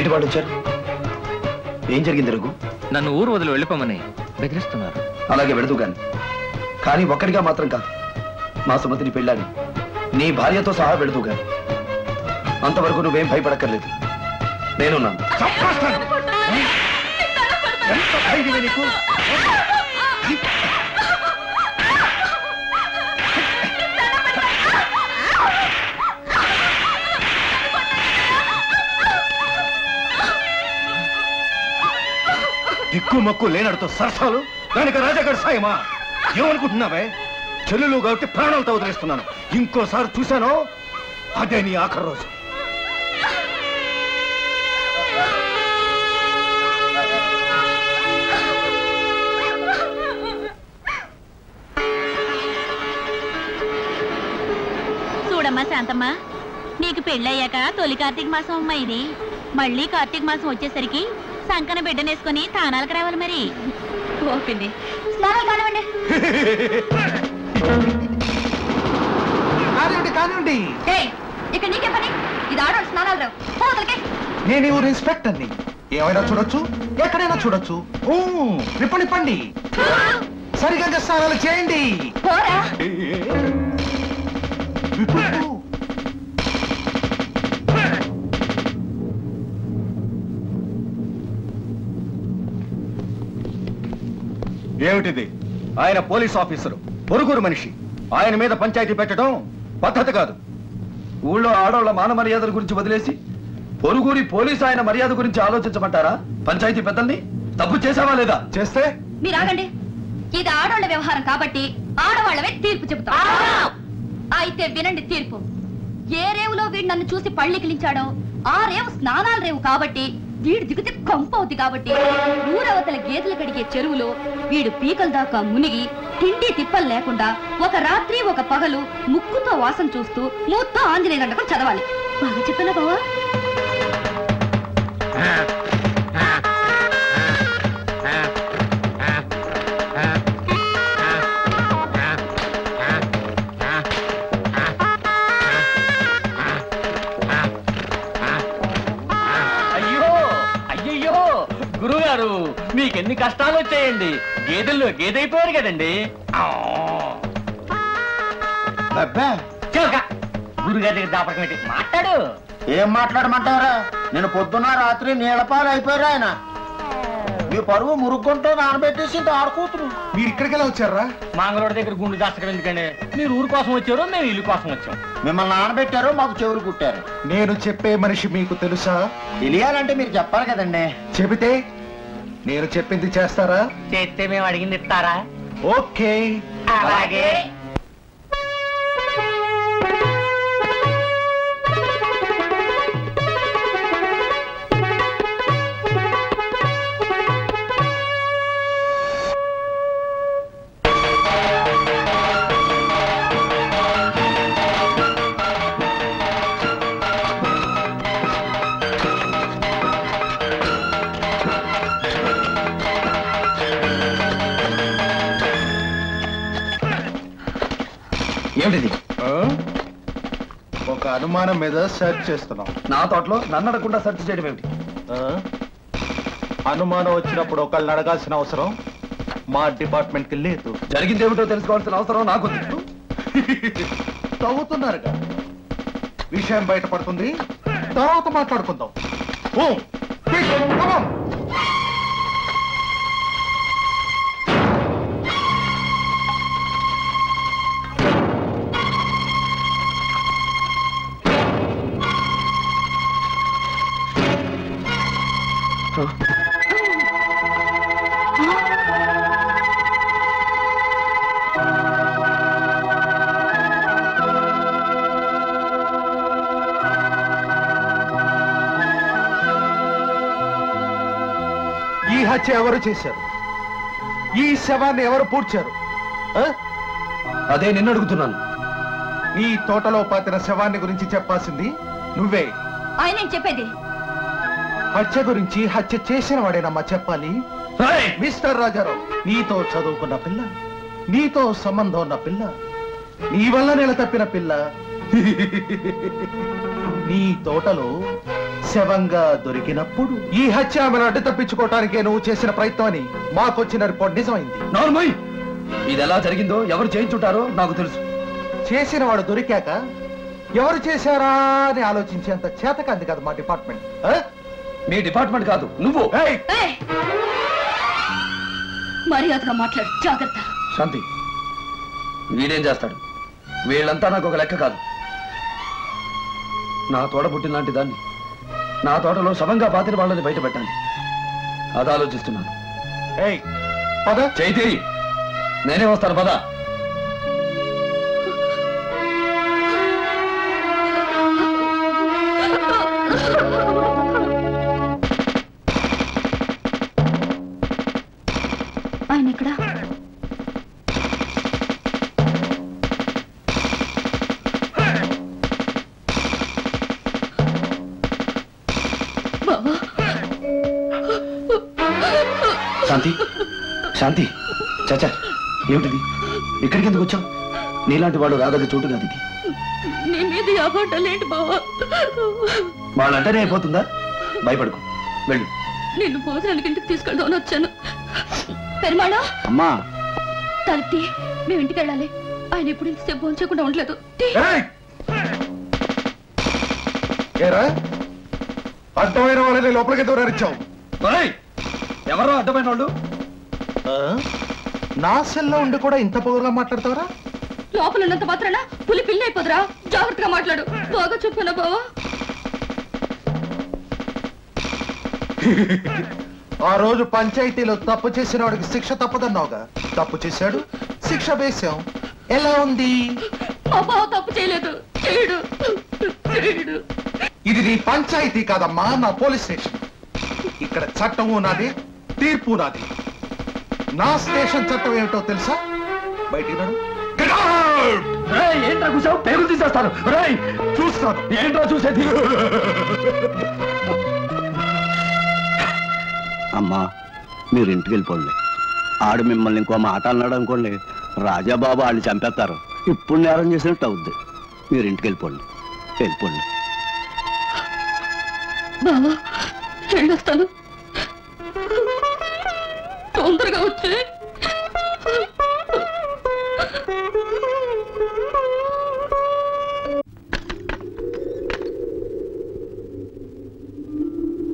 ఏంటి వాళ్ళు వచ్చారు? ఏం జరిగింది రఘు? నన్ను ఊరు వదిలి వెళ్ళిపోమని బెదిరిస్తున్నారు. అలాగే వెళదు కానీ ఒక్కడిగా మాత్రం కాదు. మా సుమతిని పెళ్ళాలి, నీ భార్యతో సహా వెళదు గాని. అంతవరకు నువ్వేం భయపడక్కర్లేదు, నేనున్నాను. దిక్కు మక్కు లేనడుతో సరసాలు, దానికి రాజాగారి సాయమా? ఏమనుకుంటున్నావే? చెల్లెలు కాబట్టి ప్రాణాలతో వదిలేస్తున్నాను. ఇంకోసారి చూశానో అదే నీ ఆఖరి రోజు. చూడమ్మా శాంతమ్మ, నీకు పెళ్ళయ్యాక తొలి కార్తీక మాసం అమ్మా ఇది. మళ్ళీ కార్తీక మాసం వచ్చేసరికి సంకన బిడ్డనేసుకొని తానాలకు రావాలి. మరి ఓపింది స్నానాలు కానివ్వండి. కానివ్వండి. ఇక్కడ నీకే పని? ఇది ఆడవాళ్ళు స్నానాలు రావు. నేను ఊరు ఇన్స్పెక్టర్ని. ఏమైనా చూడొచ్చు, ఎక్కడైనా చూడొచ్చు. నిప్పండి, సరిగా స్నానాలు చేయండి. ఏమిటిది? ఆయన పోలీస్ ఆఫీసరు, పొరుగురు మనిషి. ఆయన మీద పంచాయతీ పెట్టడం పద్ధతి కాదు. ఊళ్ళో ఆడవాళ్ళ మాన మర్యాదల గురించి వదిలేసి పొరుగురి పోలీసు ఆయన మర్యాద గురించి ఆలోచించమంటారా? పంచాయతీ పెద్దల్ని తప్పు చేసావా లేదా? చేస్తే మీరు ఆగండి. ఇది ఆడవాళ్ళ వ్యవహారం కాబట్టి ఆడవాళ్ళవే తీర్పు చెబుతాం. అయితే వినండి తీర్పు. ఏ రేవులో వీడు నన్ను చూసి పళ్ళికిలించాడో ఆ రేవు స్నానాల రేవు కాబట్టి వీడు దిగితే కంపు అవుతుంది. కాబట్టి ఊరవతల గేదెలు కడిగే చెరువులో వీడు పీకల దాకా మునిగి తిండి తిప్పలు లేకుండా ఒక రాత్రి ఒక పగలు ముక్కుతో వాసన చూస్తూ మూత్తో ఆంజనేయ దండకం చదవాలి. బాగా చెప్పానా బావా? గురుగారు, మీకెన్ని కష్టాలు వచ్చాయండి. గేదెల్లో గేదైపోయారు కదండి. గురుగారి దగ్గర దాపకం ఏంటి? మాట్లాడు. ఏం మాట్లాడమంటారా? నేను పొద్దున్న రాత్రి నీళ్ళపాలు అయిపోయారు. ఆయన మీ పరువు మురుగుంటూ నానబెట్టేసి ఆడుకూతురు. మీరు ఇక్కడికి ఎలా వచ్చారా? మంగళూరు దగ్గర గుండు దాచడం ఎందుకండి? మీరు ఊరు కోసం వచ్చారు, మేము ఇల్లు కోసం వచ్చాం. మిమ్మల్ని నానబెట్టారు, మాకు చెవులు కుట్టారు. నేను చెప్పే మనిషి మీకు తెలుసా? తెలియాలంటే మీరు చెప్పాలి కదండి. చెబితే నేను చెప్పింది చేస్తారా? చేస్తే మేము అడిగింది ఇస్తారా? ఓకే, అలాగే. ఏమిటిది? ఒక అనుమానం మీద సెర్చ్ చేస్తున్నాం. నా తోటలో నన్ను అడగకుండా సెర్చ్ చేయడం ఏమిటి? అనుమానం వచ్చినప్పుడు ఒకళ్ళని అడగాల్సిన అవసరం మా డిపార్ట్మెంట్ కి లేదు. జరిగిందేమిటో తెలుసుకోవాల్సిన అవసరం నాకు. తవ్వుతున్నారుగా, విషయం బయటపడుతుంది, తర్వాత మాట్లాడుకుందాం. ఈ హత్య ఎవరు చేశారు? ఈ శవాన్ని ఎవరు పూడ్చారు? అదే నిన్ను అడుగుతున్నాను. నీ తోటలో పాతిన శవాన్ని గురించి చెప్పాల్సింది నువ్వే. ఆయన చెప్పేది హత్య గురించి, హత్య చేసిన వాడేనమ్మా చెప్పాలి. మిస్టర్ రాజారావు, నీతో చదువుకున్న పిల్ల, నీతో సంబంధం ఉన్న పిల్ల, నీ వల్ల నెల తప్పిన పిల్ల నీ తోటలో శవంగా దొరికినప్పుడు ఈ హత్య ఆమెను అడ్డు తప్పించుకోవటానికే నువ్వు చేసిన ప్రయత్నం అని మాకొచ్చిన రిపోర్ట్ నిజమైంది. నార్మల్ ఇది ఎలా జరిగిందో ఎవరు చేయించుంటారో నాకు తెలుసు. చేసిన వాడు దొరికాక ఎవరు చేశారా అని ఆలోచించేంత చేతకంది కదా మా డిపార్ట్మెంట్. మీ డిపార్ట్మెంట్ కాదు నువ్వు. మర్యాదగా మాట్లాడు, జాగ్రత్త. శాంతి, వీడేం చేస్తాడు? వీళ్ళంతా నాకు ఒక లెక్క కాదు. నా తోడ పుట్టిన లాంటి దాన్ని నా తోటలో శవంగా పాతిన వాళ్ళని బయట పెట్టాలి. అది ఆలోచిస్తున్నాను. చైతి, నేనే వస్తాను, పద. ఆయన ఇక్కడ శాంతి, శాంతి, చాచా, ఏమిటిది? ఇక్కడికి ఎందుకు వచ్చావు? నీలాంటి వాడు రాదగ్గ చోటు కాదు ఇది. నీ మీద అబద్ధాలేంటి బావా? వాళ్ళంటేనే అయిపోతుందా? భయపడుకో, వెళ్ళు. నిన్ను భోజనానికి ఇంటికి తీసుకెళ్దామని వచ్చాను. పెరుమాళా, అమ్మా తలుపుతి, మేము ఇంటికి వెళ్ళాలి. ఆయన ఎప్పుడు ఇంతసేపు భోంచకుండా ఉండలేదు. అడ్డమైన వాళ్ళని లోపలికి దూరారిచ్చావు. ఎవరో అడ్డమైన వాళ్ళు? నా సెల్లో ఉండి కూడా ఇంత పొగరుగా మాట్లాడతావరా? లోపల ఉన్నంత మాత్రాన పులి పిల్లి అయిపోదురా? జాగ్రత్తగా మాట్లాడు. బాగా చెప్పానా బావా? ఆ రోజు పంచాయతీలో తప్పు చేసిన వాడికి శిక్ష తప్పదన్నావుగా. తప్పు చేశాడు, శిక్ష వేశాం. ఎలా ఉంది? మా బావ తప్పు చేయలేదు. చేయడు. ఇది నీ పంచాయతీ కాదమ్మా, నా పోలీస్ స్టేషన్. ఇక్కడ చట్టము నాది, తీర్పు నాది. నా స్టేషన్ చట్టం ఏమిటో తెలుసా? బయటికి నడు. ఏంట్రా కూర్చోవు? పేరు తీసేస్తాను. చూస్తాను. ఏంట్రా చూసేది? అమ్మా, మీరు ఇంటికి వెళ్ళిపోండి. ఆడు మిమ్మల్ని ఇంకో మాట అన్నాడు అనుకోండి, రాజాబాబు వాళ్ళు చంపేస్తారు. ఇప్పుడు నేరం చేసినట్టు అవుద్ది. మీరు ఇంటికి వెళ్ళిపోండి, వెళ్ళిపోండి. బావా, వెళ్ళొస్తాను. తొందరగా వచ్చి.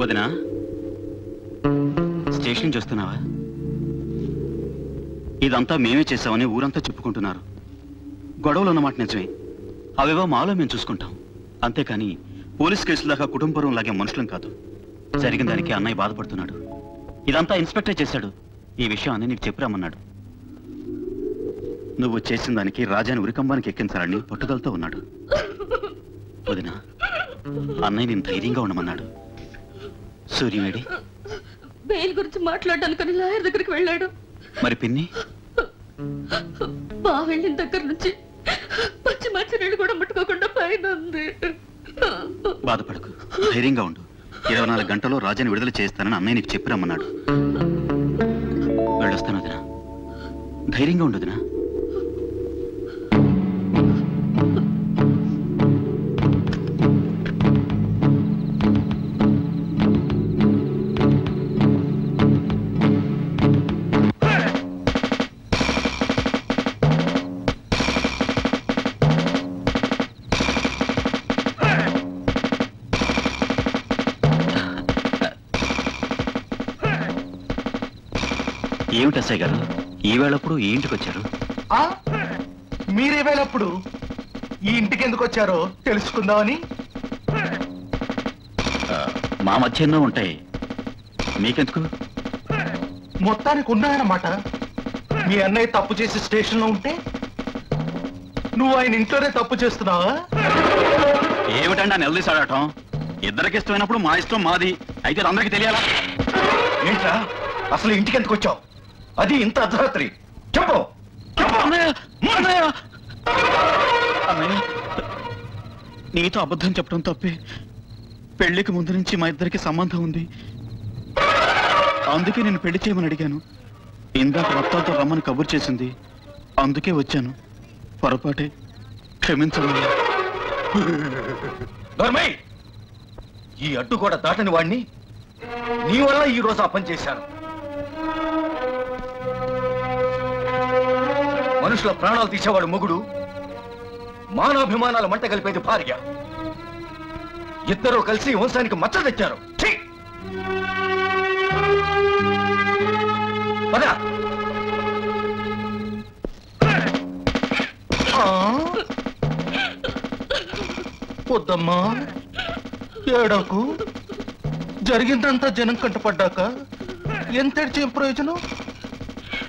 వదినా, స్టేషన్ చూస్తున్నావా? ఇదంతా మేమే చేసామని ఊరంతా చెప్పుకుంటున్నారు. గొడవలు అన్నమాట నిజమే. అవేవో మాలో మేము చూసుకుంటాం. అంతేకాని పోలీస్ కేసుల దాకా కుటుంబం లాగే మనుషులం కాదు. జరిగిన దానికి అన్నయ్య బాధపడుతున్నాడు. ఇదంతా ఇన్స్పెక్టర్ చేశాడు. ఈ విషయం అన్నయ్య నీకు చెప్పిరామన్నాడు. నువ్వు చేసిన దానికి రాజాని ఉరికంబానికి ఎక్కించాలని పట్టుదలతో ఉన్నాడు. వదినా, అన్నయ్య నేను ధైర్యంగా ఉండమన్నాడు. సూర్యమేడి బెయిల్ గురించి మాట్లాడడానికి లాయర్ దగ్గరికి వెళ్ళాడు. మరి పిన్ని? బా వెళ్ళిన దగ్గర నుంచి పచ్చి మంచినీళ్ళు కూడా ముట్టుకోకుండా పైన ఉంది. బాధపడకు, ధైర్యంగా ఉండు. 24 గంటల్లో రాజాని విడుదల చేస్తానని అన్నయ్య నీకు చెప్పిరమ్మన్నాడు. వెళ్ళొస్తాను వదినా. ధైర్యంగా ఉండు వదినా. ఏమిటి అసయ్య గారు, ఈ వేళప్పుడు ఈ ఇంటికి వచ్చారు? మీరే వేళప్పుడు ఈ ఇంటికి ఎందుకు వచ్చారో తెలుసుకుందామని. మా మధ్య ఎన్నో ఉంటాయి, మీకెందుకు? మొత్తానికి ఉన్నాయన్నమాట. మీ అన్నయ్య తప్పు చేసి స్టేషన్ లో ఉంటే నువ్వు ఆయన ఇంట్లోనే తప్పు చేస్తున్నావా? ఏమిటండి ఆ నిలదీసాడటం? ఇద్దరికి ఇష్టమైనప్పుడు మా ఇష్టం మాది అయితే అందరికీ తెలియాలా? ఏంట్రా అసలు ఇంటికి ఎందుకు వచ్చావు? అది ఇంత అర్ధరాత్రి. చెప్పు. అన్నయ్య, నీతో అబద్ధం చెప్పడం తప్పే. పెళ్లికి ముందు నుంచి మా ఇద్దరికి సంబంధం ఉంది. అందుకే నేను పెళ్లి చేయమని అడిగాను. ఇందాక రక్తాలతో రమ్మని కబురు చేసింది, అందుకే వచ్చాను. పొరపాటే, క్షమించమని. ఈ అడ్డు కూడా దాటని వాణ్ణి నీ వల్ల ఈ రోజు ఆ పని చేశాను. మనుషుల ప్రాణాలు తీసేవాడు మొగుడు, మానాభిమానాల మంట కలిపేది భార్య. ఇద్దరూ కలిసి వంశానికి మచ్చ తెచ్చారు. వద్దమ్మా, ఏడకు. జరిగిందంతా జనం కంటపడ్డాక ఎంతేడ్చే ప్రయోజనం?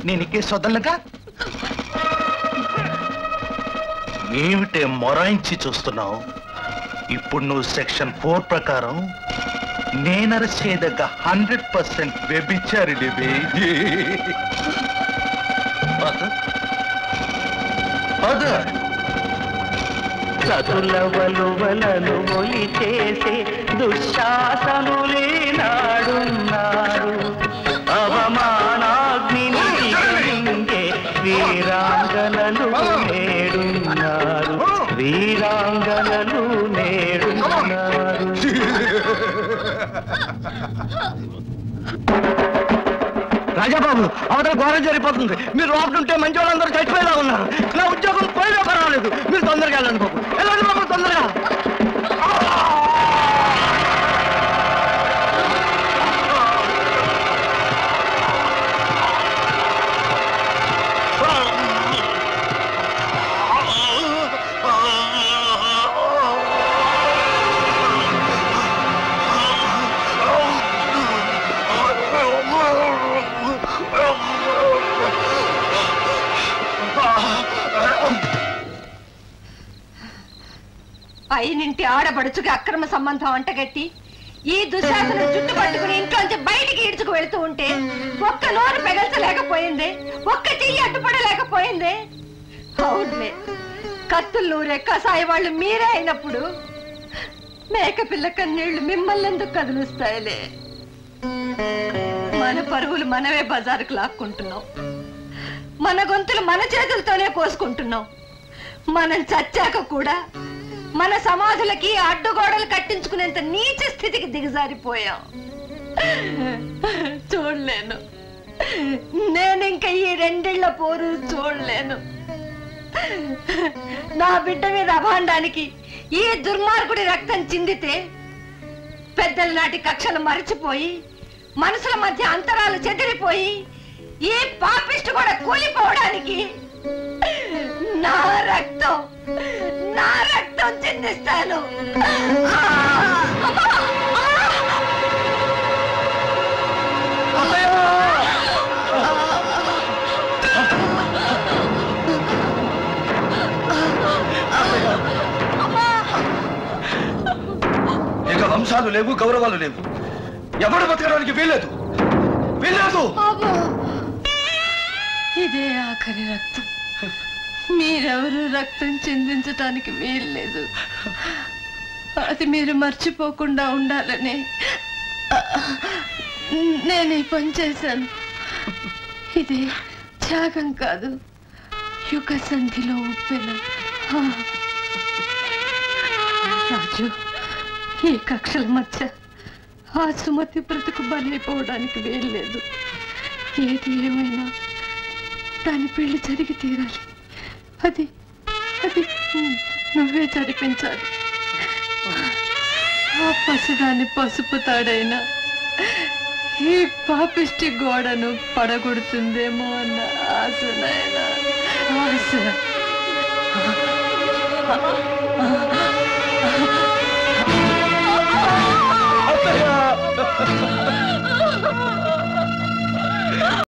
నేను కేసు వదలగా ఏమిటే మొరాయించి చూస్తున్నావు? ఇప్పుడు నువ్వు సెక్షన్ 4 ప్రకారం నేనరచేదగ్గ 100% వ్యభిచారిడి. చతుల వలువలను మొలి చేసే దుశ్శాసనులే నాడున్నారు. అవమానాగ్నిని దిగమింగే వీరాంగనలు నేడున్నారు. వీరాంగనలు నేడున్నారు. రాజాబాబు, అవతల ఘోరం జరిగిపోతుంది. మీరు లోపల ఉంటే మంచి వాళ్ళందరూ చచ్చిపోయేలా ఉన్నారు. నా ఉద్యోగం పోయినా పర్వాలేదు. మీరు తొందరగా వెళ్ళండి బాబు. వెళ్ళండి బాబు, తొందరగా. అయినింటి ఆడబడుచుకి అక్రమ సంబంధం అంటగట్టి ఈ దుశ్శాసన జుట్టు పట్టుకుని ఇంట్లోంచి బయటికి ఈడ్చుకు వెళుతూ ఉంటే ఒక్క నోరు పెగల్చలేకపోయింది, ఒక్క చెయ్యి అడ్డుపడలేకపోయింది. అవునులే, కత్తులు నూరే కసాయి వాళ్ళు మీరే అయినప్పుడు మేకపిల్ల కన్నీళ్లు మిమ్మల్ని ఎందుకు కదిలిస్తాయిలే. మన పరువులు మనమే బజారుకు లాక్కుంటున్నాం. మన గొంతులు మన చేతులతోనే కోసుకుంటున్నాం. మనం చచ్చాక కూడా మన సమాధులకి అడ్డుగోడలు కట్టించుకునేంత నీచ స్థితికి దిగజారిపోయాం. చూడలేను, నేను ఇంకా ఈ రెండిళ్ల పోరు చూడలేను. నా బిడ్డ మీద అభాండానికి ఈ దుర్మార్గుడి రక్తం చిందితే పెద్దల నాటి కక్షను మరిచిపోయి మనసుల మధ్య అంతరాలు చెదిరిపోయి ఈ పాపిష్టి కూడా కూలిపోవడానికి నా రక్తం చిందిస్తాను. ఇక వంశాలు లేవు, గౌరవాలు లేవు. ఎవడు బతకడానికి వీల్లేదు. ఇదే ఆఖరి రక్తం. మీరెవరు రక్తం చిందించటానికి వీల్లేదు. అది మీరు మర్చిపోకుండా ఉండాలని నేను ఈ పని చేశాను. ఇది త్యాగం కాదు, యుగ సంధిలో ఉప్పెన. రాజు, ఈ కక్షల మధ్య ఆ సుమతి బ్రతుకు బలైపోవడానికి వీల్లేదు. ఏది ఏమైనా దాని పెళ్లి జరిగి తీరాలి. అది అది నువ్వే జరిపించాలి. ఆ పసిదాన్ని పసుపు తాడైనా ఈ పాపిష్టి గోడను పడగొడుతుందేమో అన్న ఆశ నాయనా, ఆశ.